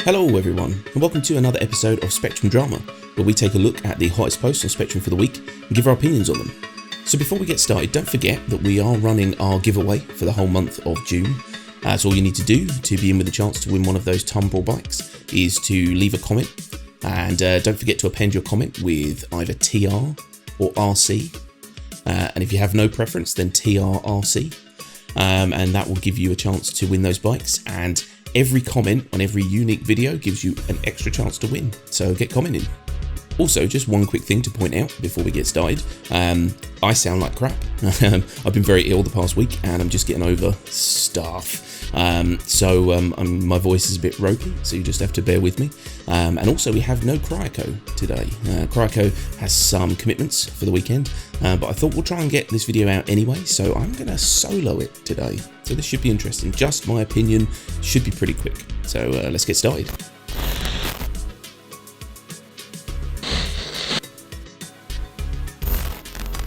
Hello everyone, and welcome to another episode of Spectrum Drama, where we take a look at the hottest posts on Spectrum for the week and give our opinions on them. So before we get started, don't forget that we are running our giveaway for the whole month of June. So all you need to do to be in with a chance to win one of those tumble bikes is to leave a comment, and don't forget to append your comment with either TR or RC, and if you have no preference then TRRC, and that will give you a chance to win those bikes. And every comment on every unique video gives you an extra chance to win, so get commenting. Also, just one quick thing to point out before we get started. I sound like crap. I've been very ill the past week and I'm just getting over stuff. My voice is a bit ropey, so you just have to bear with me. And also we have no Cryoko today. Cryoko has some commitments for the weekend, but I thought we'll try and get this video out anyway, so I'm going to solo it today. So this should be interesting. Just my opinion, should be pretty quick. So let's get started.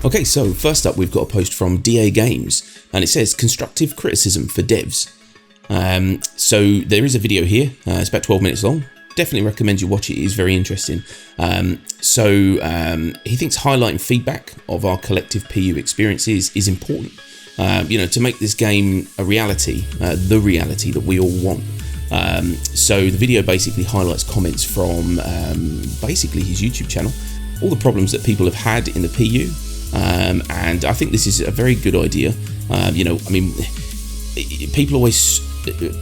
Okay, so first up we've got a post from DA Games, and it says Constructive Criticism for Devs. So there is a video here, it's about 12 minutes long. Definitely recommend you watch it, it is very interesting. He thinks highlighting feedback of our collective PU experiences is important, to make this game a reality, the reality that we all want. So the video basically highlights comments from basically his YouTube channel, all the problems that people have had in the PU. And I think this is a very good idea. People always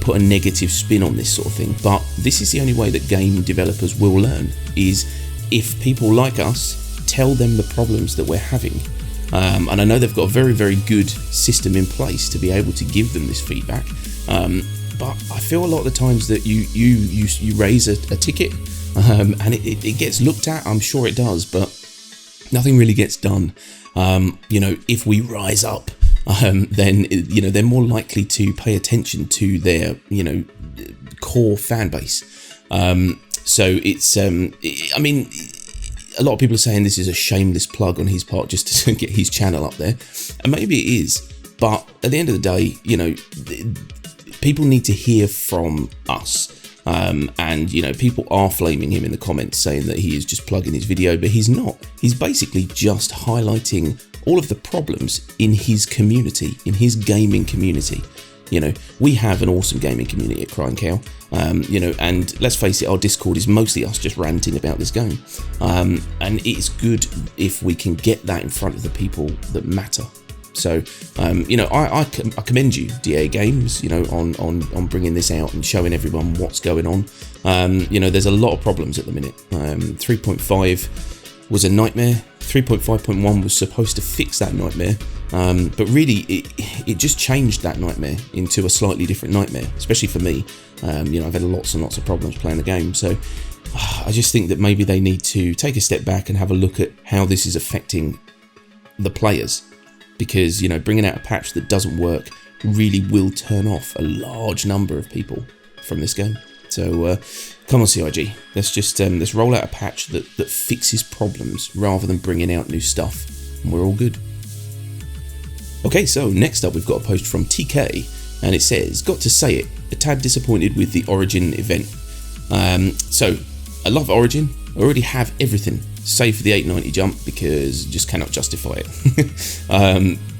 put a negative spin on this sort of thing, but this is the only way that game developers will learn, is if people like us tell them the problems that we're having. And I know they've got a very, very good system in place to be able to give them this feedback. But I feel a lot of the times that you raise a ticket, and it gets looked at. I'm sure it does, but nothing really gets done. If we rise up, then they're more likely to pay attention to their core fan base. So it's a lot of people are saying this is a shameless plug on his part just to get his channel up there, and maybe it is. But at the end of the day, people need to hear from us. And people are flaming him in the comments saying that he is just plugging his video, but he's not. He's basically just highlighting all of the problems in his community, in his gaming community. We have an awesome gaming community at Crying Cow, and let's face it, our Discord is mostly us just ranting about this game. And it's good if we can get that in front of the people that matter. So, I commend you, DA Games, on bringing this out and showing everyone what's going on. There's a lot of problems at the minute. 3.5 was a nightmare. 3.5.1 was supposed to fix that nightmare, but really it just changed that nightmare into a slightly different nightmare, especially for me. I've had lots and lots of problems playing the game, so I just think that maybe they need to take a step back and have a look at how this is affecting the players. Because, bringing out a patch that doesn't work really will turn off a large number of people from this game. So, come on CIG, let's roll out a patch that fixes problems rather than bringing out new stuff, and we're all good. Okay, so next up we've got a post from TK, and it says, got to say it, a tad disappointed with the Origin event. So, I love Origin, I already have everything, save for the 890 jump, because just cannot justify it.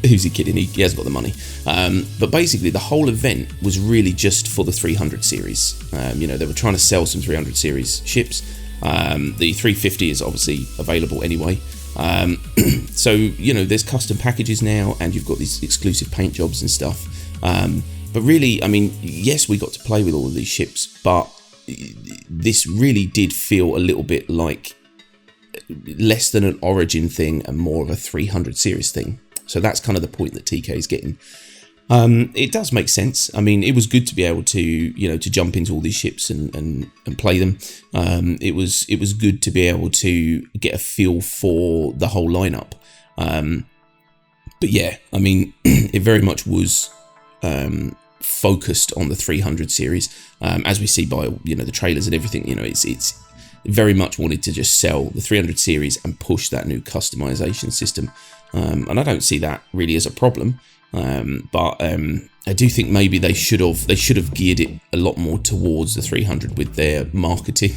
Who's he kidding? He has got the money. But basically the whole event was really just for the 300 series. They were trying to sell some 300 series ships. The 350 is obviously available anyway. So there's custom packages now, and you've got these exclusive paint jobs and stuff. But really, yes, we got to play with all of these ships, but this really did feel a little bit like less than an Origin thing and more of a 300 series thing. So that's kind of the point that TK is getting. It does make sense. It was good to be able to to jump into all these ships and play them. It was good to be able to get a feel for the whole lineup. But yeah, it very much was focused on the 300 series, as we see by the trailers and everything. It's very much wanted to just sell the 300 series and push that new customization system. and I don't see that really as a problem. But I do think maybe they should have geared it a lot more towards the 300 with their marketing,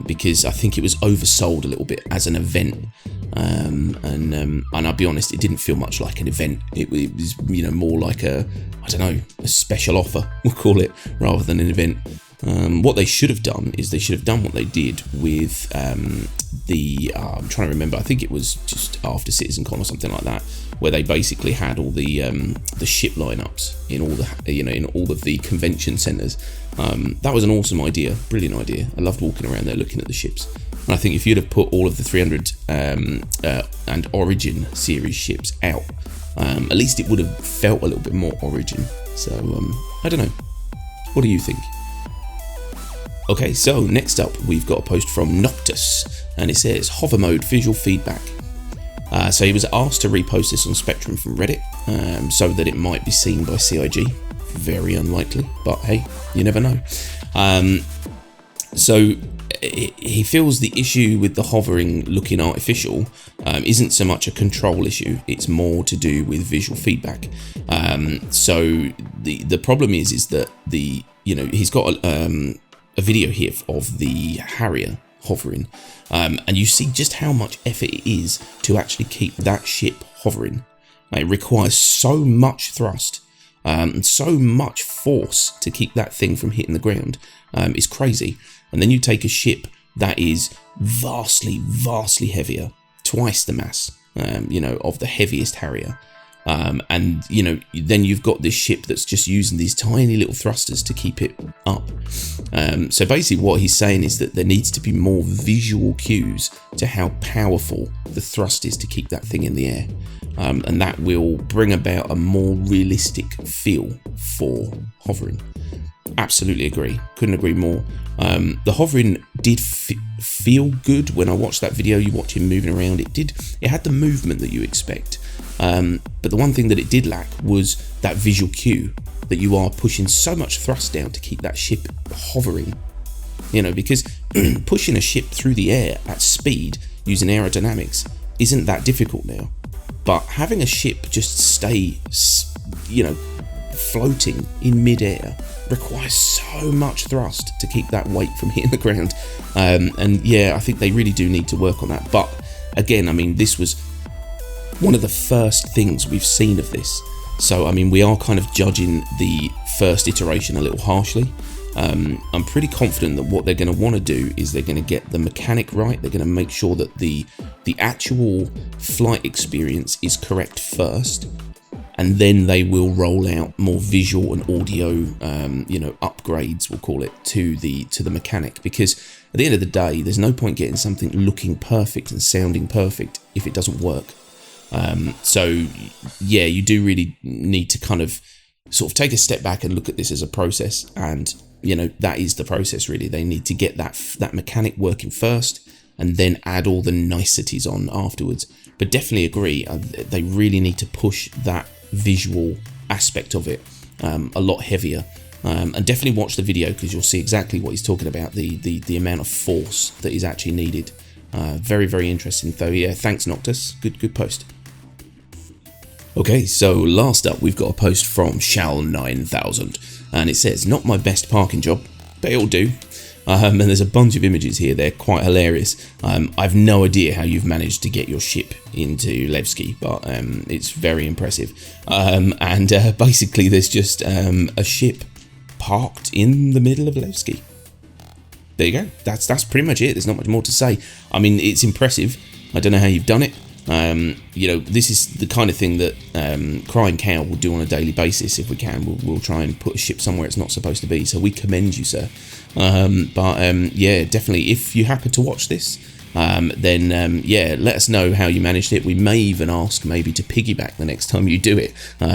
because I think it was oversold a little bit as an event. And I'll be honest, it didn't feel much like an event. It was, more like a special offer, we'll call it, rather than an event. What they should have done is they should have done what they did with I'm trying to remember, I think it was just after CitizenCon or something like that, where they basically had all the ship lineups in all the in all of the convention centres. That was an awesome idea, brilliant idea. I loved walking around there looking at the ships. And I think if you'd have put all of the 300 and Origin series ships out, at least it would have felt a little bit more Origin. So I don't know. What do you think? Okay, so next up we've got a post from Noctis, and it says hover mode visual feedback. So he was asked to repost this on Spectrum from Reddit, so that it might be seen by CIG. Very unlikely, but hey, you never know. So he feels the issue with the hovering looking artificial isn't so much a control issue, it's more to do with visual feedback. So the problem is that he's got a video here of the Harrier hovering, and you see just how much effort it is to actually keep that ship hovering. It requires so much thrust and so much force to keep that thing from hitting the ground. It's crazy. And then you take a ship that is vastly heavier, twice the mass of the heaviest Harrier, and then you've got this ship that's just using these tiny little thrusters to keep it up. So basically what he's saying is that there needs to be more visual cues to how powerful the thrust is to keep that thing in the air, and that will bring about a more realistic feel for hovering. Absolutely agree, couldn't agree more. The hovering did feel good when I watched that video. You watch him moving around, it had the movement that you expect, but the one thing that it did lack was that visual cue that you are pushing so much thrust down to keep that ship hovering, because pushing a ship through the air at speed using aerodynamics isn't that difficult now, but having a ship just stay floating in mid-air requires so much thrust to keep that weight from hitting the ground. And yeah, I think they really do need to work on that. But again, I mean, this was one of the first things we've seen of this. So, I mean, we are kind of judging the first iteration a little harshly. I'm pretty confident that what they're going to want to do is they're going to get the mechanic right. They're going to make sure that the actual flight experience is correct first, and then they will roll out more visual and audio, upgrades, we'll call it, to the mechanic. Because at the end of the day, there's no point getting something looking perfect and sounding perfect if it doesn't work. So yeah, you do really need to kind of sort of take a step back and look at this as a process, and that is the process really. They need to get that mechanic working first, and then add all the niceties on afterwards. But definitely agree, they really need to push that visual aspect of it a lot heavier, and definitely watch the video, because you'll see exactly what he's talking about, the amount of force that is actually needed. Very interesting though. Yeah, thanks Noctis, good post. Okay, so last up we've got a post from Shal9000, and it says, not my best parking job, but it'll do. And there's a bunch of images here, they're quite hilarious. I've no idea how you've managed to get your ship into Levski, but it's very impressive. And basically there's just a ship parked in the middle of Levski. There you go, that's pretty much it, there's not much more to say. I mean, it's impressive, I don't know how you've done it. This is the kind of thing that Crying Cow will do on a daily basis. If we can, we'll try and put a ship somewhere it's not supposed to be, so we commend you, sir. Yeah, definitely, if you happen to watch this, then yeah, let us know how you managed it. We may even ask maybe to piggyback the next time you do it.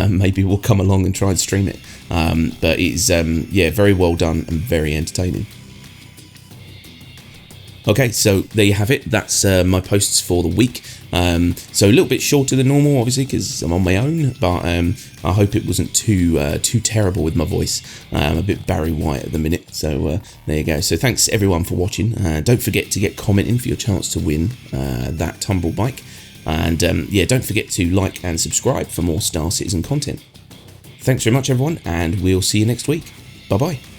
Maybe we'll come along and try and stream it. But it's yeah, very well done and very entertaining. Okay, so there you have it. That's my posts for the week. So a little bit shorter than normal, obviously, because I'm on my own. But I hope it wasn't too terrible with my voice. I'm a bit Barry White at the minute. So there you go. So thanks everyone for watching. Don't forget to get commenting for your chance to win that tumble bike. And yeah, don't forget to like and subscribe for more Star Citizen content. Thanks very much, everyone, and we'll see you next week. Bye-bye.